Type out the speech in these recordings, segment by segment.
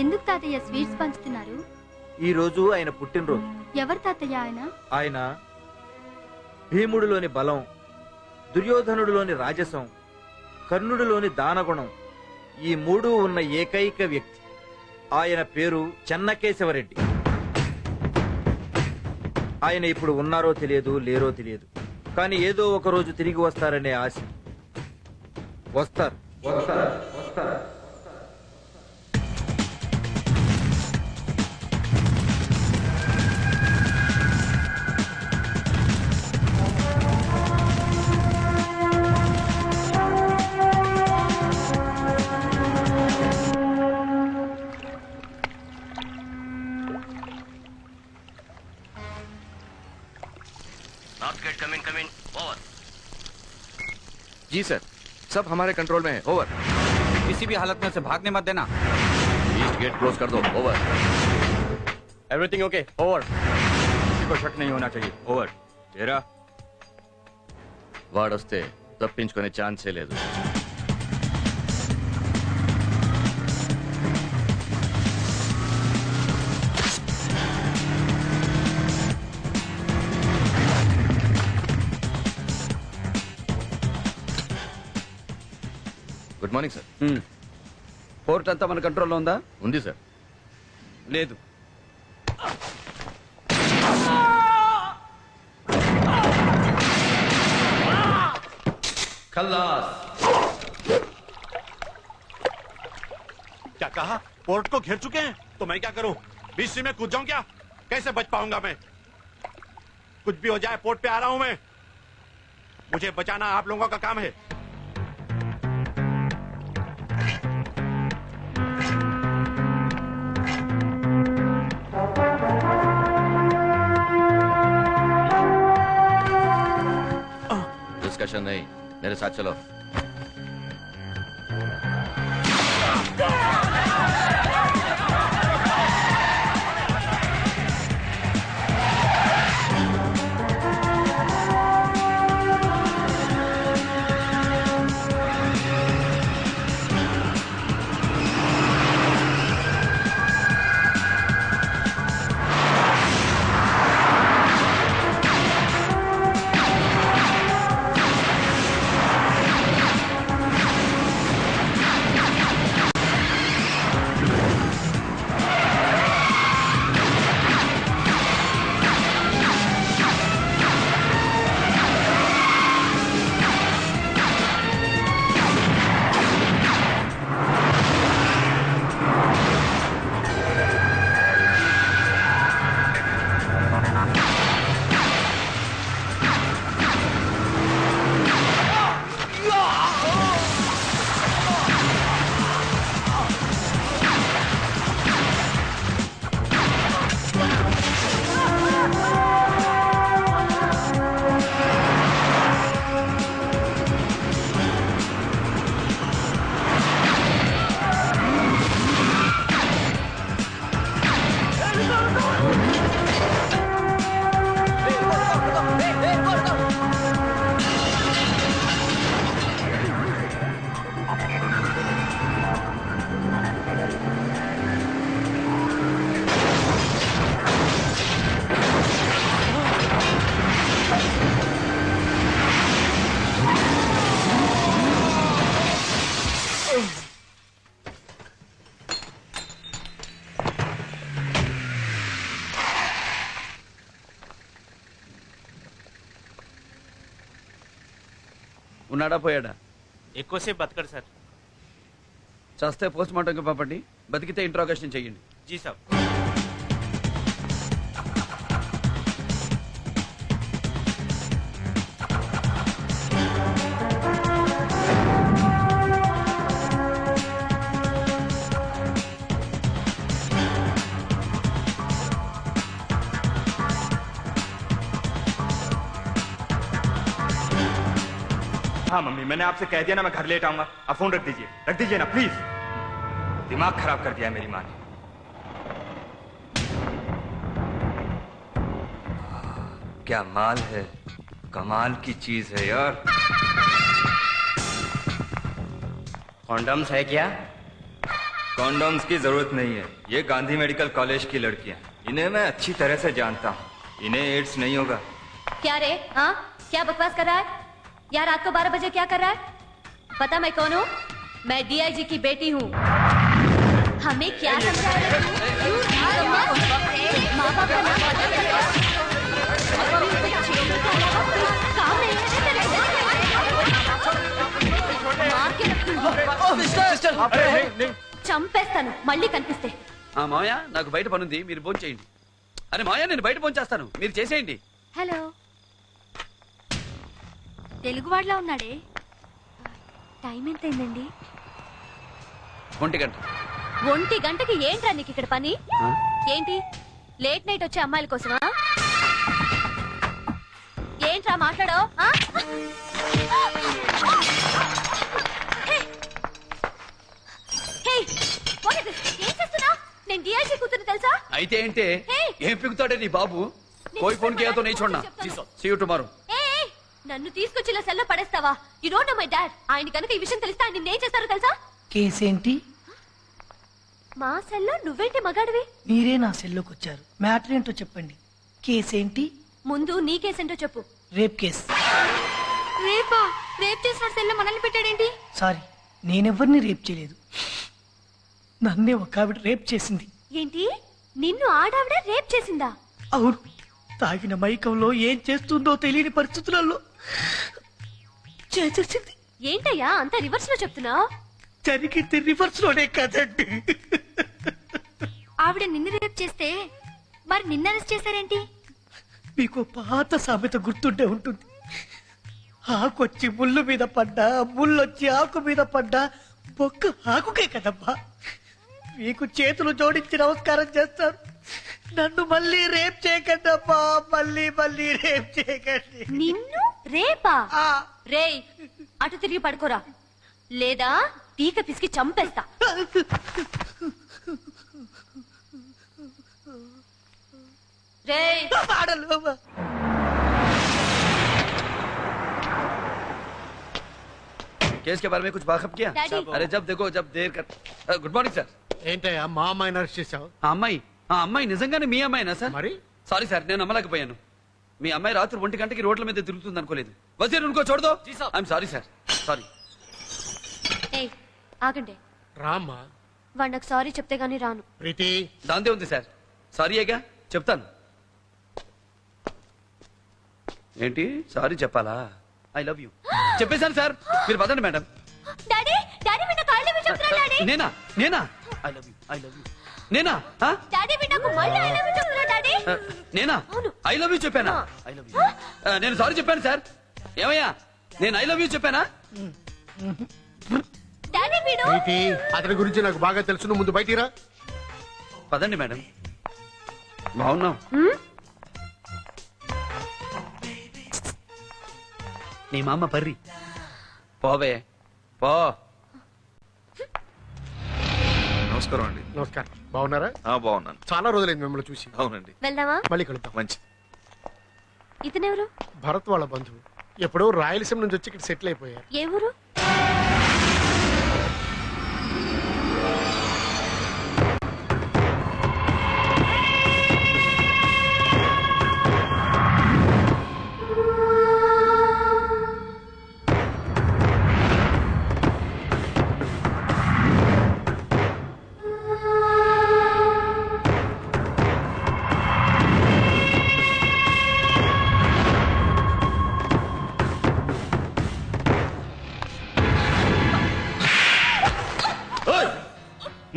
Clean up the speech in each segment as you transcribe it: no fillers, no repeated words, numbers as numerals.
ఎందుకు తాతయ్య స్వీట్స్ పంచుతున్నారు? ఈ రోజు ఆయన పుట్టినరోజు. ఎవరు తాతయ్య ఆయన? ఆయన భీముడిలోని బలం, దుర్యోధనుడిలోని రాజసం, కర్ణుడిలోని దానగుణం, ఈ మూడు ఉన్న ఏకైక వ్యక్తి. ఆయన పేరు చెన్నకేశవరెడ్డి. ఆయన ఇప్పుడు ఉన్నారో తెలియదు, లేరో తెలియదు, కానీ ఏదో ఒక రోజు తిరిగి వస్తారనే ఆశ. వస్తారు వస్తారు వస్తారు. जी सर, सब हमारे कंट्रोल में है। ओवर। किसी भी हालत में से भागने मत देना। ईस्ट गेट क्लोज कर दो। ओवर। Everything okay? ओवर। किसी को शक नहीं होना चाहिए। ओवर। तेरा వాడొస్తే తప్పించుకునే ఛాన్సే లేదు. Good morning sir. పోర్ట్ అంతా మన కంట్రోల్లో ఉందా? ఉంది సార్. లేదు. खल्लास। क्या कहा? पोर्ट को घेर चुके हैं तो मैं क्या करूं? बीच में कूद जाऊं क्या? कैसे बच पाऊंगा मैं? कुछ भी हो जाए पोर्ट पे आ रहा हूं मैं। मुझे बचाना आप लोगों का काम है। डिस्कशन नहीं, मेरे साथ चलो. ఉన్నాడా పోయాడా? ఎక్కువసేపు బతకడు సార్. చస్తే పోస్ట్ మార్టంకి పంపండి, బతికితే ఇంట్రాగేషన్ చెయ్యండి. జీ సాబ్. हाँ मम्मी, मैंने आपसे कह दिया ना मैं घर लेट आऊंगा। आप फोन रख दीजिए ना प्लीज। दिमाग खराब कर दिया मेरी माँ ने। क्या माल है, कमाल की चीज है यार। कॉन्डम्स है क्या? कॉन्डोम्स की जरूरत नहीं है, ये गांधी मेडिकल कॉलेज की लड़कियां, इन्हें मैं अच्छी तरह से जानता हूँ, इन्हें एड्स नहीं होगा। क्या रे? हाँ, क्या बकवास कर रहा है यार? रात को 12 बजे क्या कर रहा है? पता मैं कौन हूँ? मैं डीआईजी की बेटी हूँ। हमें क्या समझा रहे हो? माँ बाप का नाम बदल रहे हो? काम नहीं है तेरे को? मार के रखूंगी। చంపేస్తాను మళ్ళీ కనిపిస్తే. మావయ్య నాకు బయట పనుంది, మీరు ఫోన్ చేయండి. అరే మావయ్య నేను బయట ఫోన్ చేస్తాను, మీరు చేసేయండి. హలో, తెలుగువాడిలా ఉన్నాడే. టైం ఎంతైందండి? 1 గంట. 1 గంటకి ఏంట్రా నీకు ఇక్కడ పని? ఏంటి లేట్ నైట్ వచ్చే అమ్మాయిల కోసమా? ఏంట్రా మాట్లాడో? ఏం చేస్తున్నా? నేను డిఐజీ కూతురు తెలుసా? అయితే ఏంటే ఏం పిగుతాడే నీ బాబు? కోయి ఫోన్ కియా తో नहीं छोड़ना. See you tomorrow. నన్ను తీసుకొచ్చి ఇలా సెల్లో పడేస్తావా? You don't know my dad. ఆయన కనుక ఈ విషయం తెలిస్తే ఆయన నిన్నేం చేస్తారో తెలుసా? కేసు ఏంటి? మా సెల్లో నువ్వేంటి మగాడివి? మీరే నా సెల్లోకి వచ్చారు, మ్యాటర్ ఏంటో చెప్పండి. కేసు ఏంటి? ముందు నీ కేసేంటో చెప్పు. Rape case. రేపా? రేప్ చేసిన సెల్లో మనల్ని పెట్టాడేంటి? సారీ, నేనెవరిని రేప్ చేయలేదు. నన్నే ఒక ఆవిడ రేప్ చేసింది. ఏంటి? నిన్ను ఆడావిడ రేప్ చేసిందా? అవును, తాగిన మైకంలో ఏం చేస్తుందో తెలియని పరిస్థితులలో చేసేసింది. ఏంటయ్యా అంత రివర్స్ లో చెప్తున్నావు? జరిగింది రివర్స్ లోనే కదండి. ఆవిడ నిన్ను రేప్ చేస్తే మరి నిన్ను అరెస్ట్ చేశారేంటి? మీకు పాత సామెత గుర్తుండే ఉంటుంది. ఆకొచ్చి ముళ్ళు మీద పడ్డా, ముళ్ళొచ్చి ఆకు మీద పడ్డా బొక్క ఆకుకే కదమ్మా. మీకు చేతులు జోడించి నమస్కారం చేస్తారు. నన్ను మళ్ళీ రేప్ చేయకండి అమ్మా, మళ్ళీ రేప్ చేయకండి. నిన్ను రేపా? రేయ్ అటు తిరిగి పడుకోరా, లేదా పీక పిసికి చంపేస్తా. రేయ్ केस के बारे में कुछ वाकफ किया? Daddy. अरे जब देखो जब देर कर. Good morning sir. ఏంటయ్యా మా అమ్మాయిని అరెస్ట్ చేశావు? ఆ అమ్మాయి నిజంగానే మీ అమ్మాయినా సార్? మరి సారీ సార్, నేను నమ్మలేకపోయాను. మీ అమ్మాయి రాత్రి 1 గంటకి రోడ్ల మీద తిరుగుతుంది అనుకోలేదు. వజీర్ ఉనుకో చూడదో. I'm sorry sir, sorry. ఏయ్ ఆగండి. రామ్మా. వాడు నాకు సారీ చెప్తే గానీ రాను. ప్రీతి. దాందే ఉంది సార్, సారీయేగా చెప్తాను. ఏంటి సారీ చెప్పాలా? ఐ లవ్ యూ చెప్పేశాను సార్, మీరు పదండి మేడం. డాడీ డాడీ మీ నాకు ఐ లవ్ యూ చెప్తున్నాడు. డాడీ నేనా ఐ లవ్ యూ నేనా? డాడీ మీ నాకు మళ్ళీ ఐ లవ్ యూ చెప్తున్నాడు. డాడీ నేనా ఐ లవ్ యూ చెప్పానా? ఐ లవ్ యూ నేను సారీ చెప్పాను సార్. ఏమయ్యా నేను ఐ లవ్ యూ చెప్పానా? డాడీ వీడు ప్రీతి, అతని గురించి నాకు బాగా తెలుసు, నువ్వు ముందు బయటికి రా. పదండి మేడం. బాగున్నావు? నీ మామ పర్రి పోవే పో. నమస్కారం అండి. నమస్కారం. బాగున్నారా? బాగున్నాను. చాలా రోజులైంది మిమ్మల్ని చూసి. అవునండి. వెళ్దామా? మళ్ళీ కలుద్దాం. మంచి. ఇతనెవరు? భరత్ వాళ్ళ బంధువు. ఎప్పుడో రాయలసీమ నుంచి వచ్చి ఇక్కడ సెటిల్ అయిపోయారు. ఏ ఊరు?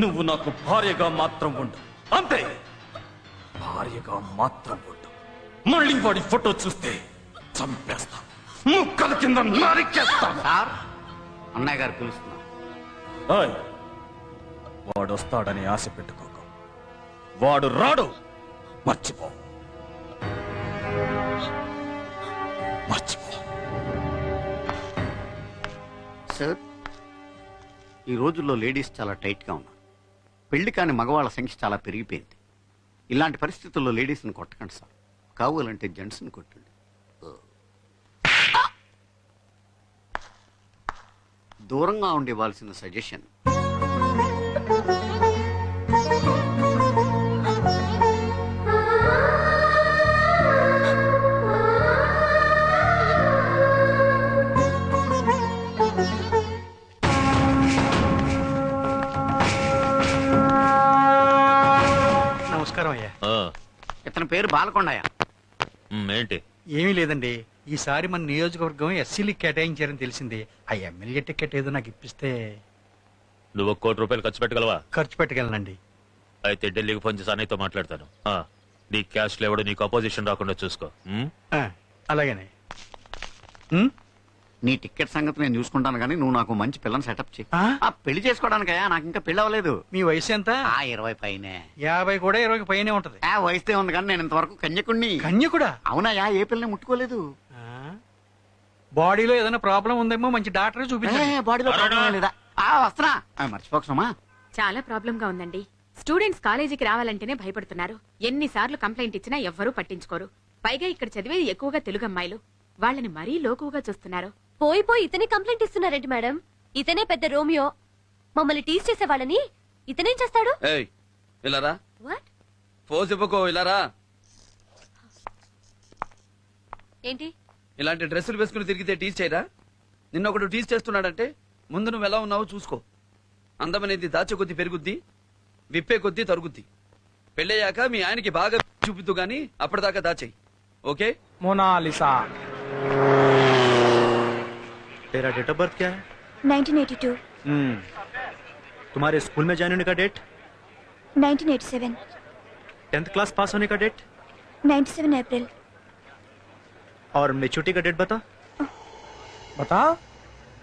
నువ్వు నాకు భార్యగా మాత్రం ఉండు, అంతే. భార్యగా మాత్రం ఉండు. మళ్ళీ వాడి ఫోటో చూస్తే చంపేస్తా, ముక్కల కింద నరికేస్తా. సార్ అన్నయ్య గారు పిలుస్తున్నారు. వాడు వస్తాడని ఆశ పెట్టుకోకు, వాడు రాడు. మర్చిపో. సార్, ఈ రోజుల్లో లేడీస్ చాలా టైట్గా ఉన్నారు. పెళ్లి కాని మగవాళ్ళ సంఖ్య చాలా పెరిగిపోయింది. ఇలాంటి పరిస్థితుల్లో లేడీస్ని కొట్టకండి సార్, కావాలంటే జెంట్స్ని కొట్టండి. దూరంగా ఉండివ్వాల్సిన సజెషన్. నమస్కారం అయ్యా. ఇతని పేరు బాలకొండయ్య. ఏంటి? ఏమీ లేదండి, ఈసారి మన నియోజకవర్గం ఎస్సీలకి కేటాయించారని తెలిసింది. ఆ ఎమ్మెల్యే టికెట్ ఏదో నాకు ఇప్పిస్తే. నువ్వు 1 కోటి రూపాయలు ఖర్చు పెట్టగలవా? ఖర్చు పెట్టగలనండి. అయితే ఢిల్లీకి ఫోన్ చేసి అన్నయ్యతో మాట్లాడతాను. నీ క్యాష్ లేవడం, నీకు అపోజిషన్ రాకుండా చూసుకో. అలాగేనే. నీ టికెట్ సంగతి నేను చూసుకుంటాను, కానీ నువ్వు నాకు మంచి పిల్లని సెటప్ చేయి. పెళ్లి చేసుకోవడానికయ్యా, నాకు ఇంకా పెళ్లి అవ్వలేదు. మీ వయసు ఎంత? 20 పైనే. 50 కూడా 20 పైనే ఉంటది. వయసుదే ఉంది, కానీ నేను ఇంతవరకు కన్యకుణ్ణి. కన్యకుడా? అవునయ్యా, ఏ పిల్లని ముట్టుకోలేదు. బాడీలో ఏదైనా ప్రాబ్లం ఉందేమో, మంచి డాక్టర్ చూపించండి. బాడీలో ప్రాబ్లం లేదా? వస్తున్నా, మర్చిపోకసమా. చాలా ప్రాబ్లం గా ఉందండి. స్టూడెంట్స్ కాలేజీకి రావాలంటేనే భయపడుతున్నారు. ఎన్నిసార్లు కంప్లైంట్ ఇచ్చినా ఎవ్వరూ పట్టించుకోరు. పైగా ఇక్కడ చదివేది ఎక్కువగా తెలుగు అమ్మాయిలు. వాళ్ళని మరీ లోకుగా చూస్తున్నారు. పోయి పోయి ఇతనే కంప్లైంట్ ఇస్తున్నారేంటి మేడం? ఇతనే పెద్ద రోమియో. మమ్మల్ని టీజ్ చేసే వాళ్ళని ఇతనేం చేస్తాడు? ఇలారా, వాట్? ఫోజ్ ఇవ్వకో, ఇలారా. ఏంటి ఇలాంటి డ్రెస్సులు వేసుకుని తిరిగితే టీజ్ చేయరా? నిన్న ఒకడు టీజ్ చేస్తున్నాడంటే ముందు నువ్వు ఎలా ఉన్నావో చూసుకో. అందమనేది దాచే కొద్దీ పెరుగుద్ది, విప్పే కొద్దీ తరుగుద్ది. పెళ్ళయ్యాక మీ ఆయనకి బాగా చూపిద్దు గాని అప్పటిదాకా దాచేయి. ఓకే? मोनालिसा। तेरा डेट ऑफ बर्थ क्या है? 1982। तुम्हारे स्कूल में जाने का डेट? 1987। 10th क्लास पास होने का डेट? 97 अप्रैल। और मेच्योरिटी का डेट बता। बताओ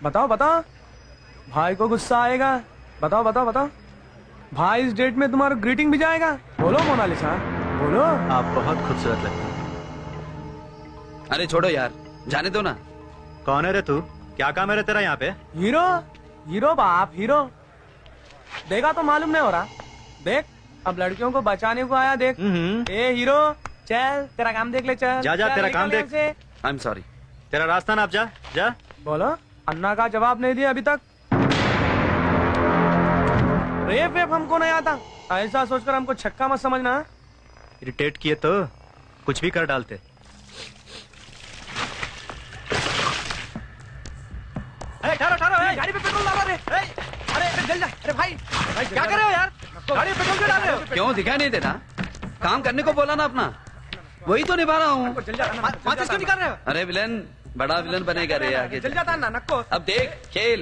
बताओ बताओ, भाई को गुस्सा आएगा। बताओ बताओ बताओ, भाई इस डेट में तुम्हारा ग्रीटिंग भी जाएगा। बोलो मोनालिसा, बोलो। आप बहुत खूबसूरत लगते हैं। अरे छोड़ो यार, जाने दो ना। कौन है रे तू? क्या काम है रे तेरा यहाँ पे? हीरो, हीरो बाप, हीरो। देखा तो मालूम नहीं हो रहा। देख, अब लड़कियों को बचाने को आया। देख, ए हीरो, चल तेरा काम देख ले। चल जा जा, चल, तेरा काम निकल देख। यहाँ से। I am sorry. तेरा रास्ता ना, आप जा जा। बोलो, अन्ना का जवाब नहीं दिया अभी तक। रेप वेप हमको नहीं आता, ऐसा सोचकर हमको छक्का मत समझना। इरिटेट किए तो कुछ भी कर डालते। ठहरो ठहरो, गाड़ी पे पेट्रोल डालो रे। अरे जल जा। अरे भाई क्या कर रहे हो यार? गाड़ी पे पेट्रोल क्यों डाल रहे हो? क्यों दिखाई नहीं देता? काम करने को बोला ना अपना, वही तो निभा रहा हूँ। माचिस क्यों निकाल रहे हो? अरे विलन, बड़ा विलन बनेगा रे आगे। जल जाता है ना नक्को। अब देख खेल।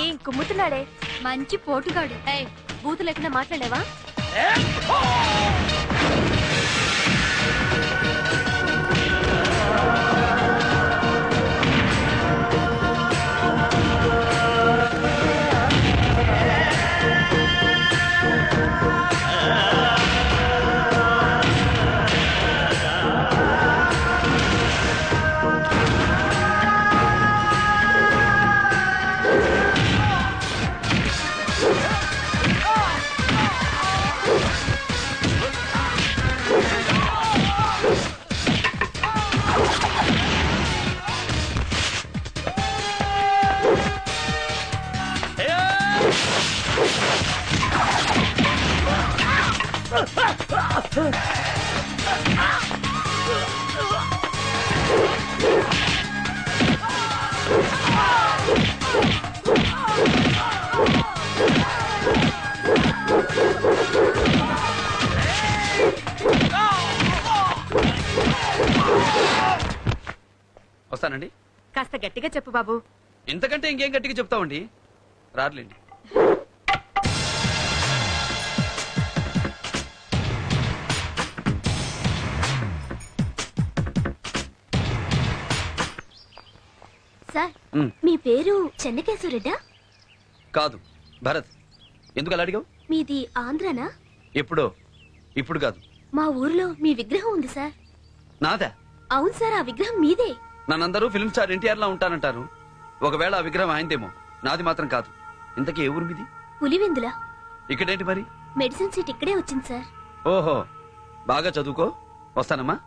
ఏం కుమ్ముతున్నాడే? మంచి పోటుగాడు. బూతు లేకుండా మాట్లాడేవా? వస్తానండి. కాస్త గట్టిగా చెప్పు బాబు. ఇంతకంటే ఇంకేం గట్టిగా చెప్తామండి. రారులేండి. సార్ మీ పేరు చెన్నకేశ్వరెడ్డా? కాదు, భరత్. ఎందుకు అలా అడిగావు? మీది ఆంధ్రనా? ఎప్పుడో, ఇప్పుడు కాదు. మా ఊర్లో మీ విగ్రహం ఉంది సార్. నాదా? అవును సార్, ఆ విగ్రహం మీదే. నన్నందరూ ఫిల్మ్ స్టార్ ఎన్టీఆర్ లా ఉంటానంటారు. ఒకవేళ ఆ విగ్రహం ఆయనదేమో, నాది మాత్రం కాదు. ఇంతకీ ఏ ఊరు మీది? పులివెందుల. ఇక్కడేంటి మరి? మెడిసిన్ సీట్ ఇక్కడే వచ్చింది సార్. ఓహో, బాగా చదువుకో. వస్తానమ్మా.